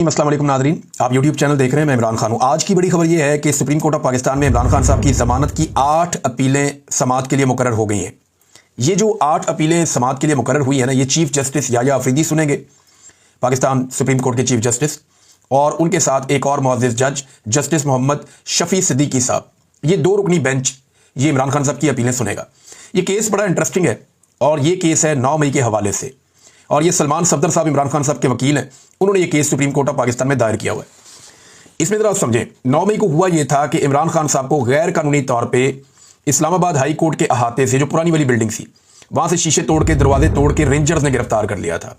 अस्सलाम वालेकुम नादरीन, आप YouTube चैनल देख रहे हैं। मैं इमरान खान हूं। आज की बड़ी खबर यह है कि सुप्रीम कोर्ट ऑफ पाकिस्तान में इमरान खान साहब की जमानत की 8 अपीलें समाअत के लिए मुकर्रर हो गई हैं। ये जो 8 अपीलें समाअत के लिए मुकर्रर हुई है ना, ये चीफ जस्टिस याया अफरीदी सुनेंगे, पाकिस्तान सुप्रीम कोर्ट के चीफ जस्टिस, और उनके साथ एक और मुअज़्ज़िज़ जज जस्टिस मोहम्मद शफी सिद्दीकी साहब। ये 2 रुकनी बेंच ये इमरान खान साहब की अपीलें सुनेगा। ये केस बड़ा इंटरेस्टिंग है और ये केस है 9 मई के हवाले से, और ये सलमान सफदर साहब इमरान खान साहब के वकील हैं। उन्होंने ये case supreme court of Pakistan में दायर किया हुआ है। इसमें जरा आप समझें, 9 मई को हुआ ये था कि इमरान खान साहब को गैर कानूनी तौर पे इस्लामाबाद हाई कोर्ट के अहाते से, जो पुरानी वाली बिल्डिंग थी, वहां से शीशे तोड़ के, दरवाजे तोड़ के रेंजर्स ने गिरफ्तार कर लिया था।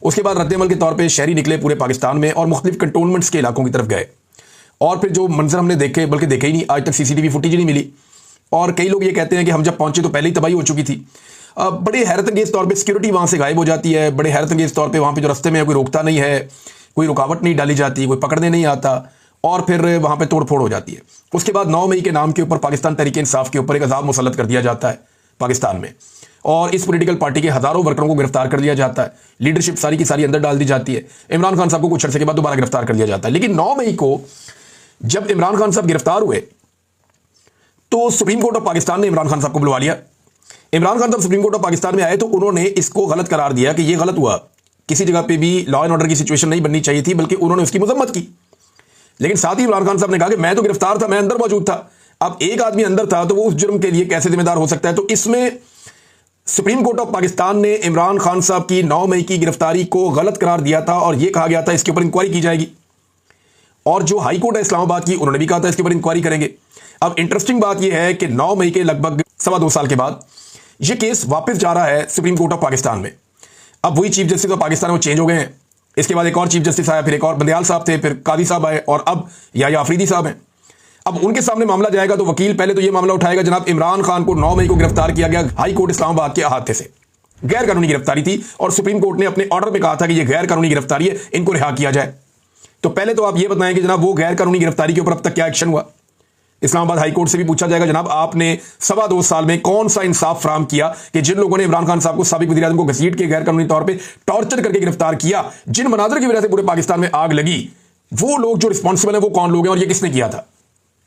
उसके बाद रद्देअमल के तौर पर शहरी निकले पूरे पाकिस्तान में और मुख्तलिफ कंटोनमेंट्स के इलाकों की तरफ गए, और फिर जो मंजर हमने देखे, बल्कि देखे ही नहीं, आज तक CCTV फुटेज नहीं मिली। और कई लोग ये कहते हैं कि हम जब पहुंचे तो पहले ही तबाही हो चुकी थी। बड़े हैरतअंगेज तौर पे सिक्योरिटी वहां से गायब हो जाती है। बड़े हैरतअंगेज तौर पे वहां पे जो रास्ते में कोई रोकता नहीं है, कोई रुकावट नहीं डाली जाती, कोई पकड़ने नहीं आता, और फिर वहां पे तोड़फोड़ हो जाती है। उसके बाद 9 मई के नाम के ऊपर पाकिस्तान तहरीक इंसाफ के ऊपर एक अजाब मुसल्लत कर दिया जाता है पाकिस्तान में, और इस पॉलिटिकल पार्टी के हजारों वर्करों को गिरफ्तार कर लिया जाता है। लीडरशिप सारी की सारी अंदर डाल दी जाती है। इमरान खान साहब को कुछ अर्से के बाद दोबारा गिरफ्तार कर लिया जाता है। लेकिन 9 मई को जब इमरान खान साहब गिरफ्तार हुए तो सुप्रीम कोर्ट ऑफ पाकिस्तान ने इमरान खान साहब को बुलवा लिया। इमरान खान साहब सुप्रीम कोर्ट ऑफ पाकिस्तान में आए तो उन्होंने इसको गलत करार दिया कि यह गलत हुआ, किसी जगह पे भी लॉ एंड ऑर्डर की सिचुएशन नहीं बननी चाहिए थी, बल्कि उन्होंने उसकी मजम्मत की। लेकिन साथ ही इमरान खान साहब ने कहा कि मैं तो गिरफ्तार था, मैं अंदर मौजूद था। अब एक आदमी अंदर था तो वो उस जुर्म के लिए कैसे जिम्मेदार हो सकता है? तो इसमें सुप्रीम कोर्ट ऑफ पाकिस्तान ने इमरान खान साहब की 9 मई की गिरफ्तारी को गलत करार दिया था, और यह कहा गया था इसके ऊपर इंक्वायरी की जाएगी। और जो हाई कोर्ट है इस्लामाबाद की, उन्होंने भी कहा था इसके ऊपर इंक्वायरी करेंगे। अब इंटरेस्टिंग बात यह है कि 9 मई के लगभग 2.25 साल के बाद यह केस वापस जा रहा है सुप्रीम कोर्ट ऑफ पाकिस्तान में। अब वही चीफ जस्टिस ऑफ पाकिस्तान वो चेंज हो गए हैं। इसके बाद एक और चीफ जस्टिस आया, फिर एक और बंदयाल साहब थे, फिर कादी साहब आए, और अब याया अफरीदी साहब हैं। अब उनके सामने मामला जाएगा तो वकील पहले तो यह मामला उठाएगा, जनाब इमरान खान को 9 मई को गिरफ्तार किया गया हाई कोर्ट इस्लामाबाद के अहाते से, गैर कानूनी गिरफ्तारी थी, और सुप्रीम कोर्ट ने अपने ऑर्डर में कहा था कि यह गैर कानूनी गिरफ्तारी है, इनको रिहा किया जाए। तो पहले तो आप यह बताएं कि जनाब वो गैर कानूनी गिरफ्तारी के ऊपर अब तक क्या एक्शन हुआ। इस्लामाबाद हाई कोर्ट से भी पूछा जाएगा, जनाब आपने 2.25 साल में कौन सा इंसाफ फराम किया कि जिन लोगों ने इमरान खान साहब को, साबिक वज़ीर आज़म को घसीट के गैर कानूनी तौर पे टॉर्चर करके गिरफ्तार किया, जिन मनाजर की वजह से पूरे पाकिस्तान में आग लगी, वो लोग जो रिस्पॉन्सिबल है वो कौन लोग हैं और ये किसने किया था?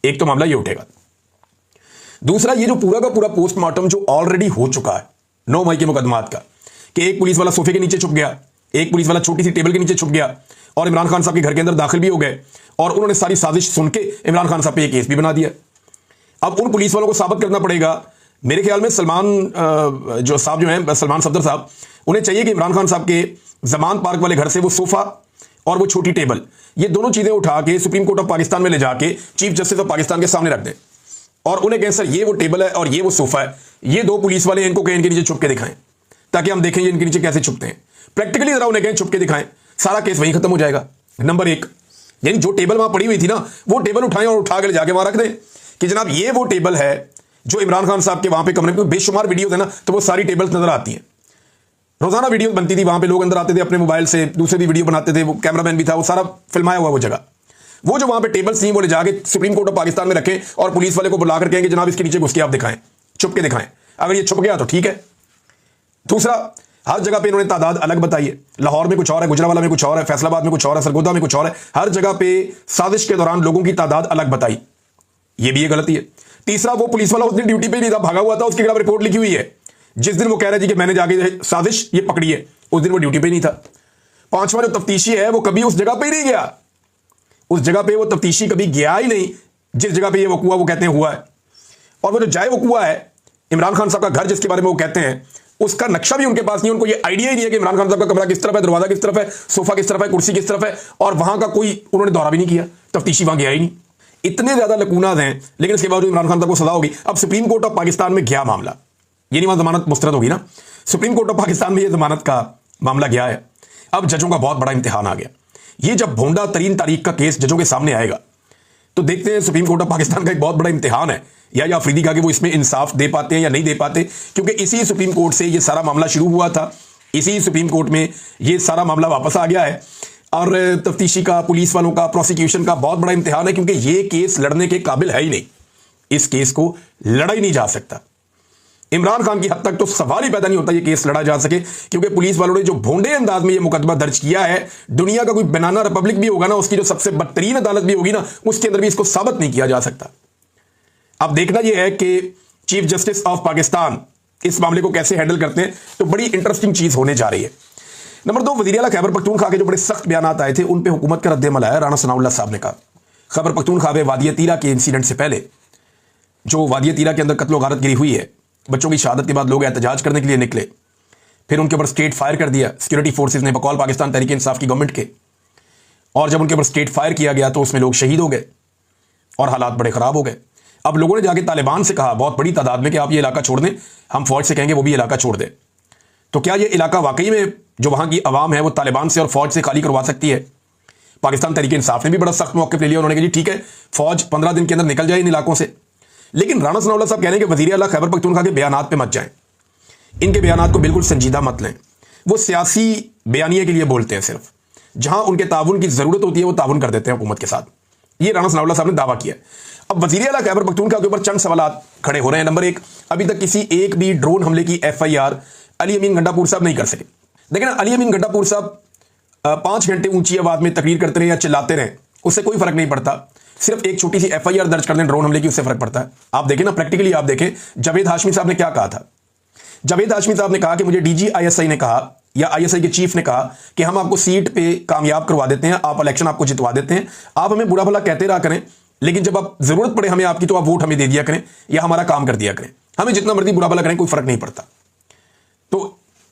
एक तो मामला ये उठेगा। दूसरा, ये जो पूरा का पूरा पोस्टमार्टम जो ऑलरेडी हो चुका है 9 मई के मुकदमात का, कि एक पुलिस वाला सोफे के नीचे छुप गया, एक पुलिस वाला छोटी सी टेबल के नीचे छुप गया, और इमरान खान साहब के घर के अंदर दाखिल भी हो गए, और उन्होंने सारी साजिश सुन के इमरान खान साहब पे केस भी बना दिया। अब उन पुलिस वालों को साबित करना पड़ेगा। मेरे ख्याल में सलमान जो साहब जो हैं, सलमान सफदर साहब, उन्हें चाहिए कि इमरान खान साहब के जमान पार्क वाले घर से वो सोफा और वो छोटी टेबल, ये दोनों चीजें उठा के सुप्रीम कोर्ट ऑफ पाकिस्तान में ले जाके चीफ जस्टिस ऑफ पाकिस्तान के सामने रख दें, और उन्हें कहें सर ये वो टेबल है और ये वो सोफा है, ये 2 पुलिस वाले इनको कहें इनके नीचे छुप के दिखाएं, ताकि हम देखें ये इनके नीचे कैसे छुपते हैं। प्रैक्टिकली जरा उन्हें कहें छुप के दिखाएं, सारा केस वहीं खत्म हो जाएगा। नंबर 1, यानी जो टेबल वहां पड़ी हुई थी ना, वो टेबल उठाएं और उठा के जाके वहां रख दें कि जनाब ये वो टेबल है जो इमरान खान साहब के वहां पे कमरे में, बेशुमार वीडियो है ना, तो वो सारी टेबल्स नजर आती हैं। रोजाना वीडियो बनती थी, वहां पे लोग अंदर आते थे अपने मोबाइल से, दूसरे भी वीडियो बनाते थे, वो कैमरामैन भी था, वो सारा फिल्माया हुआ वो जगह। वो जो वहां पे टेबल्स थी वो ले जाके सुप्रीम कोर्ट ऑफ पाकिस्तान में रखें, और पुलिस वाले को बुलाकर कहेंगे जनाब इसके नीचे घुस के आप दिखाएं, छुप के दिखाएं। अगर ये छुप गया तो ठीक है। दूसरा, हर जगह पे इन्होंने तादाद अलग बताई है। लाहौर में कुछ और है, गुजरावाला में कुछ और है, फैसलाबाद में कुछ और है, सरगोदा में कुछ और है। हर जगह पे साजिश के दौरान लोगों की तादाद अलग बताई, ये भी ये गलती है। तीसरा, वो पुलिस वाला उस दिन ड्यूटी पे नहीं था, भागा हुआ था, उसके खिलाफ रिपोर्ट लिखी हुई है। जिस दिन वो कह रहे थे कि मैंने जाके साजिश ये पकड़ी है, उस दिन वो ड्यूटी पे नहीं था। पांचवा, जो तफ्तीशी है वो कभी उस जगह पे ही नहीं गया, उस जगह पे वो तफ्तीशी कभी गया ही नहीं जिस जगह पे ये वकूआ वो कहते हैं हुआ है। और वो जो जाए वकूआ है, इमरान खान साहब का घर जिसके बारे में वो कहते हैं, उसका नक्शा भी उनके पास नहीं है। उनको ये आइडिया ही नहीं है कि इमरान खान साहब का कमरा किस तरफ है, दरवाजा किस तरफ है, सोफा किस तरफ है, कुर्सी किस तरफ है, और वहां का कोई उन्होंने दौरा भी नहीं किया, तफ्तीशी वहां गया ही नहीं। इतने ज्यादा लकूनात हैं, लेकिन इसके बावजूद इमरान खान साहब को सजा होगी। अब सुप्रीम कोर्ट ऑफ पाकिस्तान में गया मामला, ये नहीं वहां जमानत मुस्तरद होगी ना, सुप्रीम कोर्ट ऑफ पाकिस्तान में ये जमानत का मामला गया है। अब जजों का बहुत बड़ा इम्तिहान आ गया। ये जब भोंडा तरीन तारीख का केस जजों के सामने आएगा तो देखते हैं सुप्रीम कोर्ट ऑफ पाकिस्तान का एक बहुत बड़ा इम्तिहान है या अफरीदी का कि वो इसमें इंसाफ दे पाते हैं या नहीं दे पाते, क्योंकि इसी सुप्रीम कोर्ट से ये सारा मामला शुरू हुआ था, इसी सुप्रीम कोर्ट में ये सारा मामला वापस आ गया है। और तफ्तीशी का, पुलिस वालों का, प्रोसिक्यूशन का बहुत बड़ा इम्तिहान है, क्योंकि ये केस लड़ने के काबिल है ही नहीं, इस केस को लड़ा ही नहीं जा सकता। इमरान खान की हद तक तो सवाल ही पैदा नहीं होता ये केस लड़ा जा सके, क्योंकि पुलिस वालों ने जो भोंडे अंदाज में ये मुकदमा दर्ज किया है, दुनिया का कोई बनाना रिपब्लिक भी होगा ना, उसकी जो सबसे बदतरीन अदालत भी होगी ना, उसके अंदर भी इसको साबित नहीं किया जा सकता। अब देखना यह है कि चीफ जस्टिस ऑफ पाकिस्तान इस मामले को कैसे हैंडल करते हैं, तो बड़ी इंटरेस्टिंग चीज होने जा रही है। नंबर 2, वज़ीर आला खैबर पख्तूनख्वा के जो बड़े सख्त बयान आए थे, उन पे हुकूमत का रद्द-ए-अमल आया। राणा सनाउल्लाह साहब ने कहा खैबर पख्तूनख्वा में वादिया तीरा के इंसिडेंट से पहले, जो वादिया तीरा के अंदर कत्ल व गारतगिरी हुई है, बच्चों की शहादत के बाद लोग एहतजाज करने के लिए निकले, फिर उनके ऊपर स्टेट फायर कर दिया सिक्योरिटी फोर्सेज ने बकौल पाकिस्तान तहरीक इंसाफ की गवर्नमेंट के, और जब उनके ऊपर स्टेट फायर किया गया तो उसमें लोग शहीद हो गए और हालात बड़े खराब हो गए। अब लोगों ने जाके तालिबान से कहा बहुत बड़ी तादाद में कि आप ये इलाका छोड़ दें, हम फौज से कहेंगे वो भी इलाका छोड़ दे। तो क्या ये इलाका वाकई में जो वहां की अवाम है वो तालिबान से और फौज से खाली करवा सकती है? पाकिस्तान तहरीक इंसाफ ने भी बड़ा सख्त मौक़िफ़ ले लिया। उन्होंने कहा जी ठीक है, फौज 15 दिन के अंदर निकल जाए इन इलाकों से। लेकिन राणा सनाउल्लाह साहब कह रहे हैं कि वज़ीर आला खैबर पख्तूनख्वा के बयानात पे मत जाएं, इनके बयानात को बिल्कुल संजीदा मत लें। वो सियासी बयानिए के लिए बोलते हैं, सिर्फ जहां उनके ताउन की जरूरत होती है वो ताउन कर देते हैं हुकूमत के साथ। ये राणा सनाउल्लाह साहब ने दावा किया। अब वज़ीर आला खैबर पख्तूनख्वा के ऊपर चंद सवालात खड़े हो रहे हैं। नंबर 1, अभी तक किसी एक भी ड्रोन हमले की FIR अली अमीन गंडापुर साहब नहीं कर सके। देखिए ना, अली अमीन गंडापुर साहब 5 घंटे ऊंची आवाज में तकरीर करते रहे या चिल्लाते रहे, उससे कोई फर्क नहीं पड़ता। सिर्फ एक छोटी सी FIR दर्ज कर दें ड्रोन हमले की, उससे फर्क पड़ता है। आप देखें ना, प्रैक्टिकली आप देखें, जावेद हाशमी साहब ने क्या कहा था। जावेद हाशमी साहब ने कहा कि मुझे DG ISI ने कहा या ISI के चीफ ने कहा कि हम आपको सीट पे कामयाब करवा देते हैं, आप इलेक्शन आपको जितवा देते हैं, आप हमें बुरा भला कहते रहा करें, लेकिन जब आप जरूरत पड़े हमें आपकी तो आप वोट हमें दे दिया करें या हमारा काम कर दिया करें, हमें जितना मर्जी बुरा भला करें कोई फर्क नहीं पड़ता। तो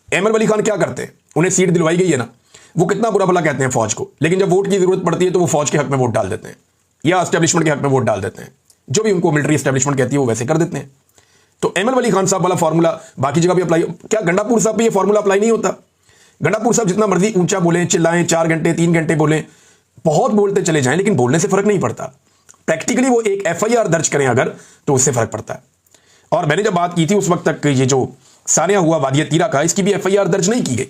अहमद वली खान क्या करते हैं, उन्हें सीट दिलवाई गई है ना, वो कितना बुरा भला कहते हैं फौज को, लेकिन जब वोट की जरूरत पड़ती है तो वो फौज के हक में वोट डाल देते हैं या एस्टेब्लिशमेंट के हक में वोट डाल देते हैं, जो भी उनको मिलिट्री एस्टेब्लिशमेंट कहती है वो वैसे कर देते हैं। तो अहमद वली खान साहब वाला फार्मूला बाकी जगह भी अप्लाई, क्या गंडापुर साहब पे ये फार्मूला अप्लाई नहीं होता? गंडापुर साहब जितना मर्जी ऊंचा बोलें, चिल्लाएं, 4 घंटे 3 घंटे बोलें, बहुत बोलते चले जाएं, लेकिन बोलने से फर्क नहीं पड़ता। प्रैक्टिकली वो एक FIR दर्ज करें अगर, तो उससे फर्क पड़ता है। और मैंने जब बात की थी उस वक्त तक ये जो सानिया हुआ वादिया तीरा का, इसकी भी FIR दर्ज नहीं की गई।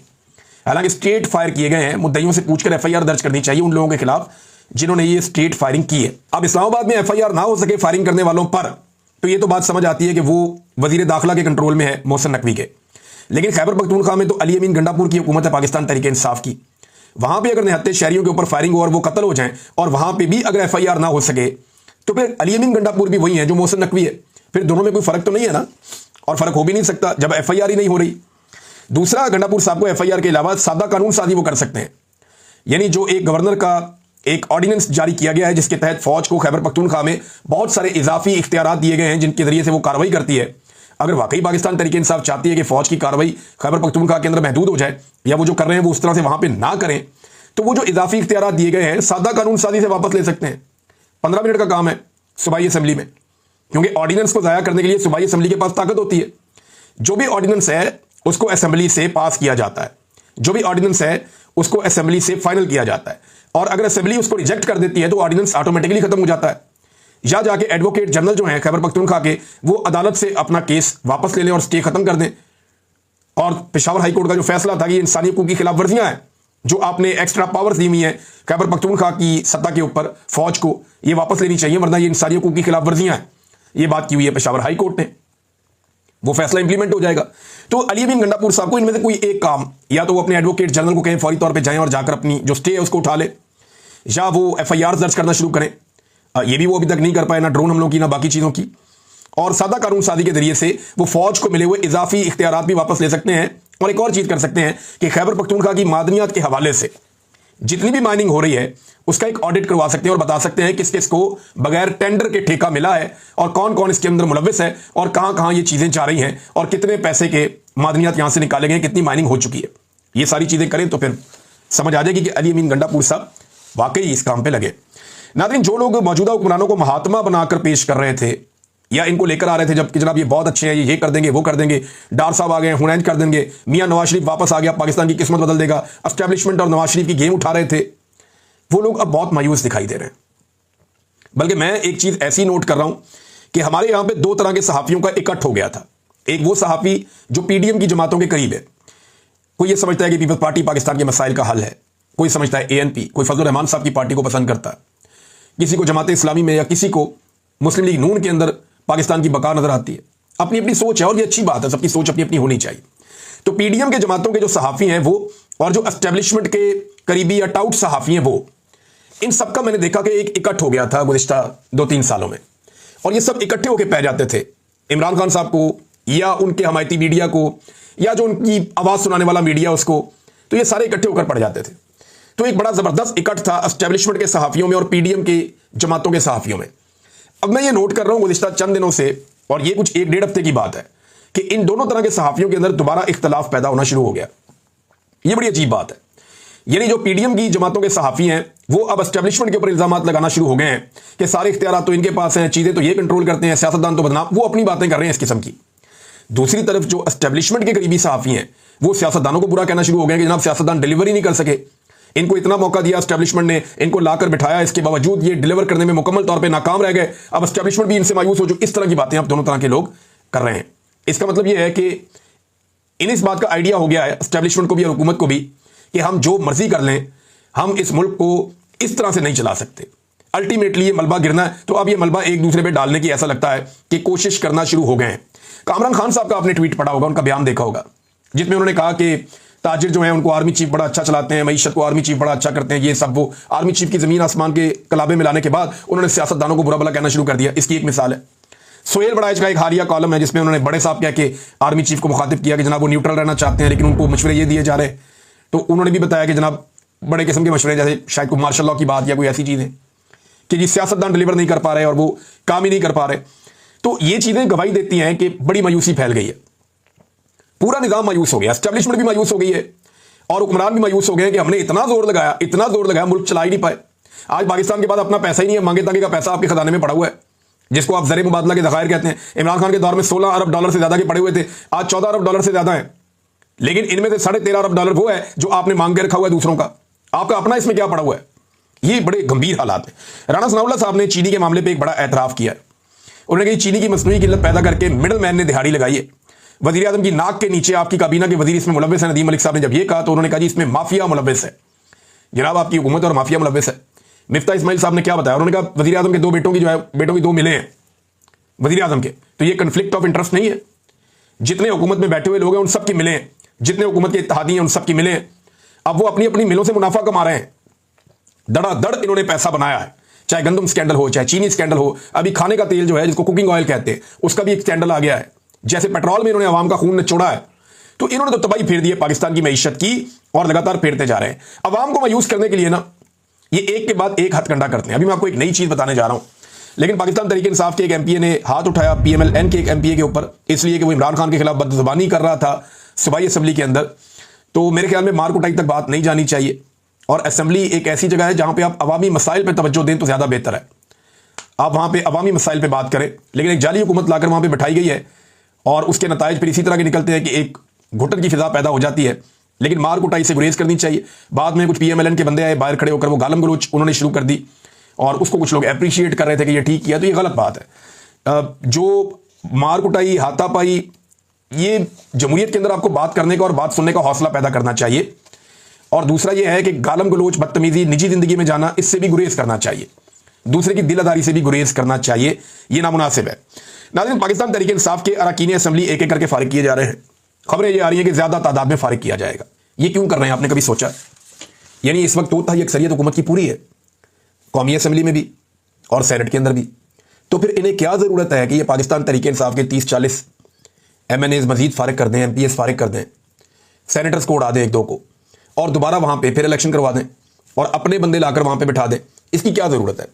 हालांकि स्टेट फायर किए गए हैं, मुद्दइयों से पूछकर FIR दर्ज करनी चाहिए उन लोगों के खिलाफ जिन्होंने ये स्टेट फायरिंग की है। अब इस्लामाबाद में FIR ना हो सके फायरिंग करने वालों पर, तो ये तो बात समझ आती है कि वो वजीर दाखिला के कंट्रोल में है, मोहसिन नकवी के। लेकिन खैबर पख्तूनख्वा में तो अली अमीन गंडापुर की हुकूमत है, पाकिस्तान तहरीक इंसाफ की। वहां पर अगर निहत्ते शहरियों के ऊपर फायरिंग हो और वो कत्ल हो जाए और वहां पर भी अगर FIR ना हो सके, तो फिर अली अमीन गंडापुर भी वही है जो मोहसिन नकवी है। फिर दोनों में कोई फर्क तो नहीं है ना, और फर्क हो भी नहीं सकता जब FIR ही नहीं हो रही। दूसरा, गंडापुर साहब को FIR के अलावा सादा कानून साजी वो कर सकते हैं, यानी जो एक गवर्नर का एक ऑर्डिनेंस जारी किया गया है जिसके तहत फौज को खैबर पख्तूनख्वा में बहुत सारे इजाफी इख्तियारात दिए गए हैं जिनके जरिए से वो कार्रवाई करती है। अगर वाकई पाकिस्तान तहरीक इंसाफ चाहती है कि फौज की कार्रवाई खैबर पख्तूनख्वा के अंदर महदूद हो जाए या वो जो कर रहे हैं वो उस तरह से वहां पर ना करें, तो वो जो इजाफी इख्तियारात दिए गए हैं सादा कानून साजी से वापस ले सकते हैं। 15 मिनट का काम है सूबाई असेंबली में, क्योंकि ऑर्डिनेंस को जाया करने के लिए सूबाई असेंबली के पास ताकत होती है। जो भी ऑर्डिनेंस है उसको असेंबली से पास किया जाता है, जो भी ऑर्डिनेंस है उसको असेंबली से फाइनल किया जाता है, और अगर असेंबली उसको रिजेक्ट कर देती है तो ऑर्डिनेंस ऑटोमेटिकली खत्म हो जाता है। या जाके एडवोकेट जनरल जो हैं खैबर पख्तूनख्वा के, वो अदालत से अपना केस वापस ले लें और स्टे खत्म कर दें। और पेशावर हाई कोर्ट का जो फैसला था कि इंसानी हकूक की खिलाफ वर्जियां हैं, जो आपने एक्स्ट्रा पावर्स दी हुई हैं खैबर पख्तूनख्वा की सत्ता के ऊपर फौज को, ये वापस लेनी चाहिए वरना ये इंसानी हकूक की खिलाफ वर्जियां हैं, ये बात की हुई है पेशावर हाई कोर्ट ने। वो फैसला इंप्लीमेंट हो जाएगा। तो अली अमीन गंडापुर साहब को इनमें से कोई एक काम, या तो वो अपने एडवोकेट जनरल को कहें फौरी तौर पे जाएं और जाकर अपनी जो स्टे है उसको उठा ले, या वो FIR दर्ज करना शुरू करें। ये भी वो अभी तक नहीं कर पाए, ना ड्रोन हमलों की ना बाकी चीज़ों की। और सादा कानून साजी के जरिए से वो फौज को मिले हुए इजाफी इख्तियारात भी वापस ले सकते हैं। और एक और चीज़ कर सकते हैं कि खैबर पख्तूनख्वा की मादनियात के हवाले से जितनी भी माइनिंग हो रही है उसका एक ऑडिट करवा सकते हैं और बता सकते हैं किस किस को बगैर टेंडर के ठेका मिला है और कौन कौन इसके अंदर मुलव्विस है और कहां कहां ये चीजें जा रही हैं और कितने पैसे के मादनियात यहां से निकाले गए, कितनी माइनिंग हो चुकी है। ये सारी चीजें करें तो फिर समझ आ जाएगी कि अली अमीन गंडापुर साहब वाकई इस काम पे लगे। नाज़रीन, जो लोग मौजूदा हुक्मरानों को महात्मा बनाकर पेश कर रहे थे या इनको लेकर आ रहे थे जब कि जनाब ये बहुत अच्छे हैं, ये कर देंगे वो कर देंगे, डार साहब आ गए, हुनैन कर देंगे, मियां नवाज शरीफ वापस आ गया, पाकिस्तान की किस्मत बदल देगा, एस्टैब्लिशमेंट और नवाज शरीफ की गेम उठा रहे थे, वो लोग अब बहुत मायूस दिखाई दे रहे हैं। बल्कि मैं एक चीज ऐसी नोट कर रहा हूं कि हमारे यहां पे 2 तरह के सहाफियों का इकट्ठ हो गया था। एक वो सहाफी जो PDM की जमातों के करीब है, कोई ये समझता है कि पीपल्स पार्टी पाकिस्तान के मसाइल का हल है, कोई समझता है ANP, कोई फजलुर रहमान साहब की पार्टी को पसंद करता है, किसी को जमात इस्लामी में या किसी को मुस्लिम लीग नून के अंदर पाकिस्तान की बका नजर आती है। अपनी अपनी सोच है और ये अच्छी बात है, सबकी सोच अपनी अपनी होनी चाहिए। तो पीडीएम के जमातों के जो सहाफ़ी हैं वो और जो एस्टेब्लिशमेंट के करीबी या टाउट सहाफ़ी हैं वो, इन सबका मैंने देखा कि एक इकट्ठ हो गया था गुज़िश्ता 2-3 सालों में, और ये सब इकट्ठे होकर पै जाते थे इमरान खान साहब को या उनके हमायती मीडिया को या जो उनकी आवाज़ सुनाने वाला मीडिया उसको, तो ये सारे इकट्ठे होकर पड़ जाते थे। तो एक बड़ा ज़बरदस्त इकट्ठ था एस्टेब्लिशमेंट के सहाफ़ियों में और पीडीएम के जमातों के सहाफ़ियों में। अब मैं ये नोट कर रहा हूँ गुज़िश्ता चंद दिनों से, और ये कुछ 1-1.5 हफ्ते की बात है, कि इन दोनों तरह के सहाफ़ियों के अंदर दोबारा इख्तलाफ पैदा होना शुरू हो गया। ये बड़ी अजीब बात है। यानी जो पीडीएम की जमातों के सहाफ़ी हैं वो अब एस्टेब्लिशमेंट के ऊपर इल्ज़ामात लगाना शुरू हो गए हैं कि सारे इख्तियारात तो इनके पास हैं, चीज़ें तो ये कंट्रोल करते हैं, सियासतदान तो बदनाम, वो अपनी बातें कर रहे हैं इस किस्म की। दूसरी तरफ जो एस्टेब्लिशमेंट के करीबी सहाफ़ी हैं वो सियासतदानों को बुरा कहना शुरू हो गए कि जनाब सियासतदान डिलीवरी नहीं कर सके, इनको इतना मौका दिया एस्टेब्लिशमेंट ने, इनको लाकर बिठाया, इसके बावजूद ये डिलीवर करने में मुकम्मल तौर पर नाकाम रह गए, अब एस्टेब्लिशमेंट भी इनसे मायूस हो चुकी। इस तरह की बातें अब दोनों तरह के लोग कर रहे हैं। इसका मतलब यह है कि इन्हें इस बात का आइडिया हो गया है एस्टेब्लिशमेंट को भी और हुकूमत को भी कि हम जो मर्जी कर लें, हम इस मुल्क को इस तरह से नहीं चला सकते। अल्टीमेटली ये मलबा गिरना है, तो अब ये मलबा एक दूसरे पे डालने की ऐसा लगता है कि कोशिश करना शुरू हो गए हैं। कामरान खान साहब का आपने ट्वीट पढ़ा होगा, उनका बयान देखा होगा, जिसमें उन्होंने कहा कि ताजिर जो हैं उनको आर्मी चीफ बड़ा अच्छा चलाते हैं, मईशत को आर्मी चीफ बड़ा अच्छा करते हैं, ये सब। वो आर्मी चीफ की जमीन आसमान के कलाबे में लाने के बाद उन्होंने सियासतदानों को बुरा भला कहना शुरू कर दिया। इसकी एक मिसाल है सोहेल बड़ाइच का एक हालिया कॉलम है जिसमें उन्होंने बड़े साहब कह के आर्मी चीफ को मुखातिब किया कि जनाब वो न्यूट्रल रहना चाहते हैं लेकिन उनको मशवरे ये दिए जा रहे हैं। तो उन्होंने भी बताया कि जनाब बड़े किस्म के मशवरे, जैसे शायद कोई मार्शल लॉ की बात या कोई ऐसी चीज़ है कि जी सियासतदान डिलीवर नहीं कर पा रहे और वो काम ही नहीं कर पा रहे। तो ये चीज़ें गवाही देती हैं कि बड़ी मायूसी फैल गई है, पूरा निज़ाम मायूस हो गया, एस्टेब्लिशमेंट भी मायूस हो गई है और हुक्मरान भी मायूस हो गए कि हमने इतना जोर लगाया मुल्क चला ही नहीं पाए। आज पाकिस्तान के बाद अपना पैसा ही नहीं है, मांगे तांगे का पैसा आपके खजाने में पड़ा हुआ है, जिसको आप ज़र मुबादला के ज़खायर कहते हैं। इमरान खान के दौर में 16 अरब डॉलर से ज़्यादा के पड़े हुए थे, आज 14 अरब डॉलर से ज़्यादा है, लेकिन इनमें से 13.5 अरब डॉलर वो है जो आपने मांग के रखा हुआ है दूसरों का, आपका अपना इसमें क्या पड़ा हुआ है। ये बड़े गंभीर हालात हैं। राणा सनाउल्लाह साहब ने चीनी के मामले पर एक बड़ा एतराफ़ किया है। उन्होंने कहा चीनी की मसनूई किल्लत पैदा करके मिडल मैन ने दिहाड़ी लगाई है। वज़ीर आज़म की नाक के नीचे आपकी काबीना के वज़ीर इसमें मुलव्वस है। नदीम मलिक साहब ने जब ये कहा तो उन्होंने कहा जी इसमें माफिया मुलव्वस है। जनाब आपकी हुकूमत और माफिया मुलव्वस है। मिफ्ता इस्माइल साहब ने क्या बताया, उन्होंने कहा वज़ीर आज़म के 2 बेटों की जो है, बेटों की 2 मिले हैं वज़ीर आज़म के, तो ये कन्फ्लिक्ट ऑफ इंटरेस्ट नहीं है। जितने हुकूमत में बैठे हुए लोग हैं उन सब की मिले हैं, जितने हुकूमत के इत्तेहादी हैं उन सब की मिले हैं। अब वो अपनी अपनी मिलों से मुनाफा कमा रहे हैं, धड़ाधड़ इन्होंने पैसा बनाया है, चाहे गंदम स्कैंडल हो, चाहे चीनी स्कैंडल हो। अभी खाने का तेल जो है जिसको कुकिंग ऑयल कहते हैं उसका भी एक स्कैंडल आ गया है। जैसे पेट्रोल में इन्होंने आवाम का खून निचोड़ा है, तो इन्होंने तो तबाही फेर दी है पाकिस्तान की मईशत की और लगातार फेरते जा रहे हैं। अवाम को मायूस करने के लिए ना ये एक के बाद एक हथकंडा करते हैं। अभी मैं आपको एक नई चीज़ बताने जा रहा हूं, लेकिन पाकिस्तान तहरीक इंसाफ के एक एमपीए ने हाथ उठाया पीएमएलएन के एक एमपीए के ऊपर, इसलिए कि वो इमरान खान के खिलाफ बदजुबानी कर रहा था सूबाई असम्बली के अंदर। तो मेरे ख्याल में मार कुटाई तक बात नहीं जानी चाहिए, और असम्बली एक ऐसी जगह है जहां पे आप अवामी मसाइल पर तवज्जो दें तो ज़्यादा बेहतर है। आप वहां पे अवामी मसाइल पर बात करें, लेकिन एक जाली हुकूमत लाकर वहां पर बैठाई गई है और उसके नताइज फिर इसी तरह के निकलते हैं कि एक घुटन की फिजा पैदा हो जाती है। लेकिन मार कुटाई से गुरेज करनी चाहिए। बाद में कुछ पीएमएलएन के बंदे आए बाहर खड़े होकर, वो गालम गलोच उन्होंने शुरू कर दी और उसको कुछ लोग अप्रिशिएट कर रहे थे कि ये ठीक किया, तो ये गलत बात है। जो मार कुटाई, हाथापाई, ये जमहूरियत के अंदर आपको बात करने का और बात सुनने का हौसला पैदा करना चाहिए। और दूसरा ये है कि गालम गलोच, बदतमीजी, निजी जिंदगी में जाना, इससे भी गुरेज करना चाहिए, दूसरे की दिलादारी से भी गुरेज करना चाहिए, ये नामुनासिब है। नाज़रीन, पाकिस्तान तहरीक इंसाफ के अरकान असम्बली एक एक करके फारिग किए जा रहे हैं। खबरें ये आ रही हैं कि ज़्यादा तादाद में फारिग किया जाएगा। ये क्यों कर रहे हैं, आपने कभी सोचा? यानी इस वक्त तो अक्सरियत हुकूमत की पूरी है, कौमी असम्बली में भी और सेनेट के अंदर भी, तो फिर इन्हें क्या ज़रूरत है कि ये पाकिस्तान तहरीक इंसाफ के 30-40 MNAs मजीद फारिग कर दें, MPs फारिग कर दें, सेनेटर्स को उड़ा दें 1-2 को, और दोबारा वहाँ पर फिर इलेक्शन करवा दें और अपने बंदे लाकर वहाँ पर बिठा दें। इसकी क्या ज़रूरत है?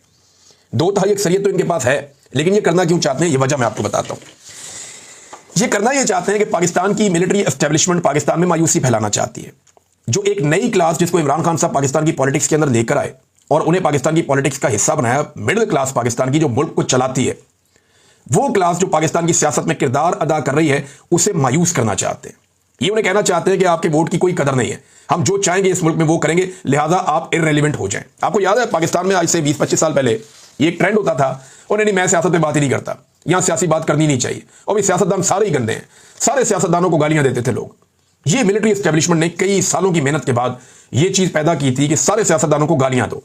2/3 अक्सरियत तो इनके पास है, लेकिन ये करना क्यों चाहते हैं, ये वजह मैं आपको बताता हूँ। ये करना ये चाहते हैं कि पाकिस्तान की मिलिट्री एस्टेब्लिशमेंट पाकिस्तान में मायूसी फैलाना चाहती है। जो एक नई क्लास जिसको इमरान खान साहब पाकिस्तान की पॉलिटिक्स के अंदर लेकर आए और उन्हें पाकिस्तान की पॉलिटिक्स का हिस्सा बनाया, मिडिल क्लास पाकिस्तान की जो मुल्क को चलाती है, वो क्लास जो पाकिस्तान की सियासत में किरदार अदा कर रही है, उसे मायूस करना चाहते हैं। ये उन्हें कहना चाहते हैं कि आपके वोट की कोई कदर नहीं है, हम जो चाहेंगे इस मुल्क में वो करेंगे, लिहाजा आप इररेलेवेंट हो जाएं। आपको याद है पाकिस्तान में आज से 20-25 साल पहले ये एक ट्रेंड होता था, उन्हें नहीं मैं सियासत में बात ही नहीं करता, यहां सियासी बात करनी नहीं चाहिए, और भी सियासतदान सारे ही गंदे हैं, सारे सियासतदानों को गालियां देते थे लोग। ये मिलिट्री एस्टेब्लिशमेंट ने कई सालों की मेहनत के बाद ये चीज पैदा की थी कि सारे सियासतदानों को गालियां दो।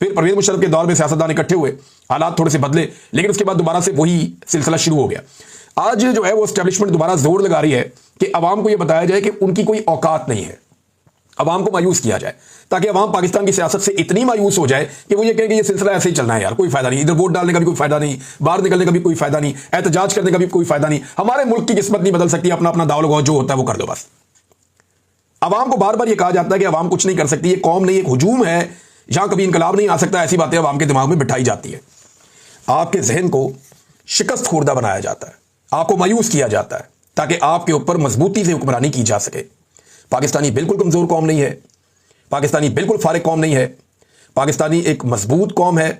फिर परवेज मुशर्रफ के दौर में सियासतदान इकट्ठे हुए, हालात थोड़े से बदले, लेकिन उसके बाद दोबारा से वही सिलसिला शुरू हो गया। आज जो है वो एस्टेब्लिशमेंट दोबारा जोर लगा रही है कि अवाम को यह बताया जाए कि उनकी कोई औकात नहीं है, अवाम को मायूस किया जाए, ताकि अवाम पाकिस्तान की सियासत से इतनी मायूस हो जाए कि वो ये कहे कि ये सिलसिला ऐसे ही चलना है यार, कोई फायदा नहीं, इधर वोट डालने का भी कोई फायदा नहीं, बाहर निकलने का भी कोई फायदा नहीं, एहतजाज करने का भी कोई फायदा नहीं, हमारे मुल्क की किस्मत नहीं बदल सकती, अपना अपना दाव लगाओ, जो होता है वो कर दो बस। अवाम को बार बार ये कहा जाता है कि अवाम कुछ नहीं कर सकती, ये कौम नहीं, एक हुजूम है, यहां कभी इनकलाब नहीं आ सकता, ऐसी बातें अवाम के दिमाग में बिठाई जाती है। आपके जहन को शिकस्त खुर्दा बनाया जाता है, आपको मायूस किया जाता है, ताकि आपके ऊपर मजबूती से हुक्मरानी की जा सके। पाकिस्तानी बिल्कुल कमजोर कौम नहीं है, पाकिस्तानी बिल्कुल फारिग कौम नहीं है, पाकिस्तानी एक मजबूत कौम है,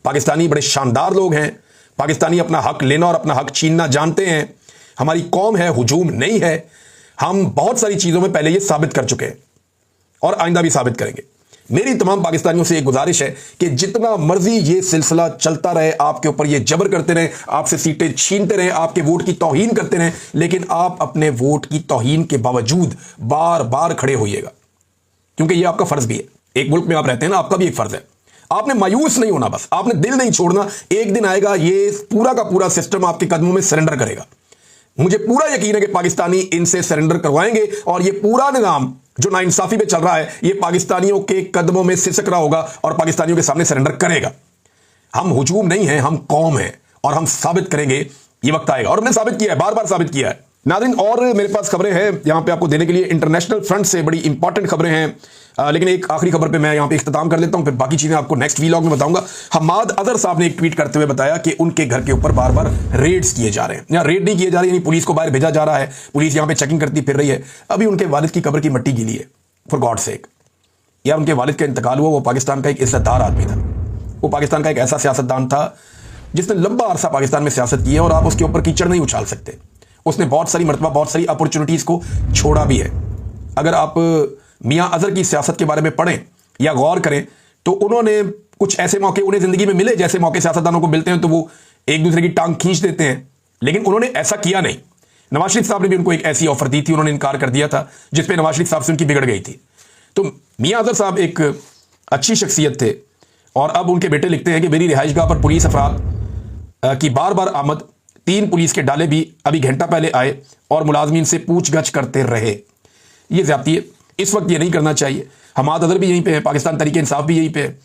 पाकिस्तानी बड़े शानदार लोग हैं, पाकिस्तानी अपना हक लेना और अपना हक छीनना जानते हैं। हमारी कौम है, हुजूम नहीं है। हम बहुत सारी चीजों में पहले ये साबित कर चुके हैं और आइंदा भी साबित करेंगे। मेरी तमाम पाकिस्तानियों से एक गुजारिश है कि जितना मर्जी ये सिलसिला चलता रहे, आपके ऊपर ये जबर करते रहे, आपसे सीटें छीनते रहे, आपके वोट की तौहीन करते रहे, लेकिन आप अपने वोट की तौहीन के बावजूद बार बार खड़े होइएगा, क्योंकि ये आपका फर्ज भी है। एक मुल्क में आप रहते हैं ना, आपका भी एक फर्ज है। आपने मायूस नहीं होना, बस आपने दिल नहीं छोड़ना। एक दिन आएगा ये पूरा का पूरा सिस्टम आपके कदमों में सरेंडर करेगा। मुझे पूरा यकीन है कि पाकिस्तानी इनसे सरेंडर करवाएंगे और ये पूरा निजाम जो नाइंसाफी पे चल रहा है, ये पाकिस्तानियों के कदमों में सिसक रहा होगा और पाकिस्तानियों के सामने सरेंडर करेगा। हम हुजूम नहीं हैं, हम कौम हैं और हम साबित करेंगे, ये वक्त आएगा। और हमने साबित किया है, बार बार साबित किया है। नाज़रीन, और मेरे पास खबरें हैं यहां पे आपको देने के लिए, इंटरनेशनल फ्रंट से बड़ी इंपॉर्टेंट खबरें हैं। लेकिन एक आखिरी खबर पे मैं यहां पे इख्तिताम कर लेता हूं, फिर बाकी चीजें आपको नेक्स्ट वीलॉग में बताऊंगा। हम्माद अजहर साहब ने एक ट्वीट करते हुए बताया कि उनके घर के ऊपर बार बार रेड्स किए जा रहे हैं, या रेड नहीं किए जा रहे, यानी पुलिस को बाहर भेजा जा रहा है, पुलिस यहां पे चेकिंग करती फिर रही है। अभी उनके वालिद की कब्र की मिट्टी गीली है, फॉर गॉड सेक। यार, उनके वालिद का इंतकाल हुआ, वो पाकिस्तान का एक इज्जतदार आदमी था, वो पाकिस्तान का एक ऐसा सियासतदान था जिसने लंबा अरसा पाकिस्तान में सियासत की है और आप उसके ऊपर कीचड़ नहीं उछाल सकते। उसने बहुत सारी मरतबा बहुत सारी अपॉर्चुनिटीज को छोड़ा भी है। अगर आप मियां अजहर की सियासत के बारे में पढ़ें या गौर करें तो उन्होंने कुछ ऐसे मौके उन्हें जिंदगी में मिले जैसे मौके सियासतदानों को मिलते हैं, तो वो एक दूसरे की टांग खींच देते हैं, लेकिन उन्होंने ऐसा किया नहीं। नवाज शरीफ साहब ने भी उनको एक ऐसी ऑफर दी थी, उन्होंने इनकार कर दिया था, जिसपे नवाज शरीफ साहब से उनकी बिगड़ गई थी। तो मियां अजहर साहब एक अच्छी शख्सियत थे और अब उनके बेटे लिखते हैं कि मेरी रिहाइशगाह पर पुलिस अफराद की बार बार आमद, 3 पुलिस के डाले भी अभी घंटा पहले आए और मुलाजमीन से पूछगछ करते रहे। ये ज्यादती है, इस वक्त ये नहीं करना चाहिए। हम्माद अजहर भी यहीं पे है, पाकिस्तान तहरीक इंसाफ भी यहीं पे है।